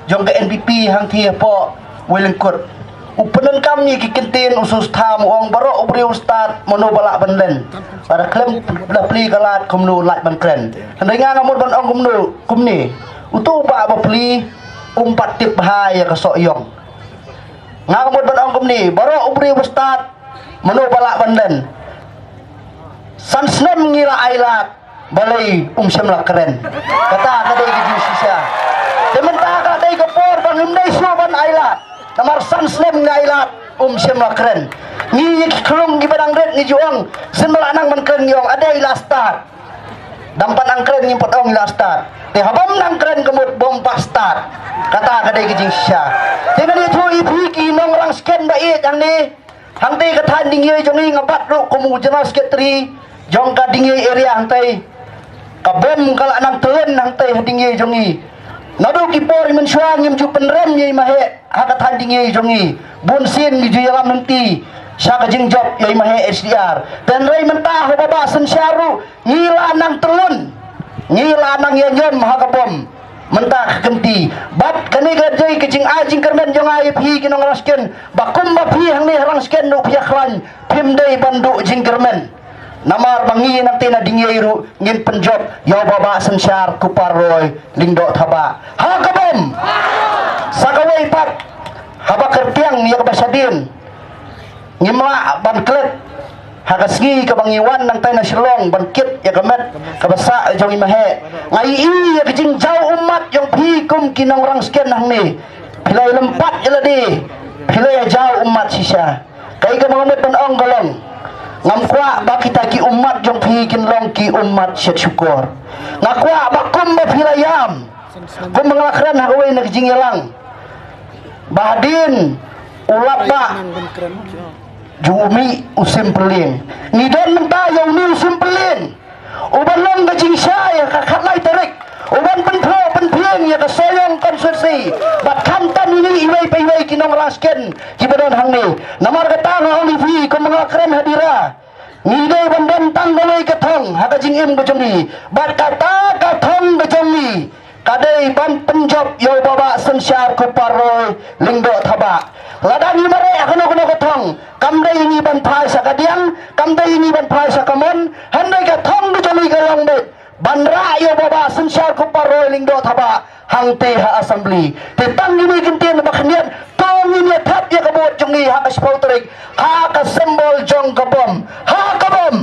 jong ke NPP hang thi po welengkut upenan kami kikintin usus tham ong baro ubri ustad mono balak banlen para klem dapli kalat komnu lat ban kren handai nga ngamut ban ong komnu kumni utu ba bapli umpat tip bahaya kasok yong nga ngamut ban ong kumni baro ubri ustad mono balak banlen sansnem ngira ailat balai semla keren kata kadai giju sisa Sementara kadai kepor ban himdai ban ailat namar sansnem ngailat semla keren ngi kelung di badang red ni juang senmala nang man keren yong adai lastar dampan ang keren ngimpot ong lastar te habam nang keren kemut bom pastar kata kadai giju sisa dengan itu ibu ki nong orang sken bait yang ni hangtai katan dingi jongi ngabat ru komu general secretary jong ka dingi area hangtai kabem kala nang tuen hangtai dingi jongi nado kipor men suang ngim ju penrem ye mahe hakat handingi jongi bunsin di jalan nanti saka jingjop ye mahe SDR dan rai mentah baba sen syaru ngila nang telun ngila nang yenyem hakabom mentah kenti bat kani gajai kecing ajing kermen jong ai phi kinong rasken bakum ba phi hang ni harang sken no phi khlan pimdai bandu jing kermen namar bangi nanti na dingeiru ngin penjob yo baba sensyar kuparoy lingdo thaba ha kabom sakawai pat haba kertiang ya kabasadin ngimla ban klet hagasgi kabangiwan nang tay na silong bangkit ya kamet kabasa jong imahe ngai ya kejing jauh umat yang pikum kinang orang sken hang ni pilai lempat jeladi pilai jauh umat sisa kai ka mga panong galong ngamkwa ba kita ki umat jong pikin long ki umat syet syukur ngakwa bakum ba pilayam kum mengalakran hawai na kejing yalang bahadin ulap ba jumi usim peling nidon mentah yang ni usim peling uban long kejing syaya kakalai tarik uban penpiang ya kesoyong konstitusi bat kantan ini iwai kinong rasken kibadon hang ni namar katang olivi kum mengalakran hadira ngidai bandan tanggalai katong hakajing im bejongi bat kata katong bejongi kadai ban penjob yo baba sensyar kuparoy lingdo thaba ladani mare akono katong kamdai ini ban phai sakadiang kamdai ini ban phai sakamon handai katong bejongi galong bet bandra yo baba sensyar kuparoy lingdo thaba hangte ha assembly tetang ini gentian bakhnian tong ini thap ya kabot jongi ha kaspau terik ha ka sembol jong kabom ha kabom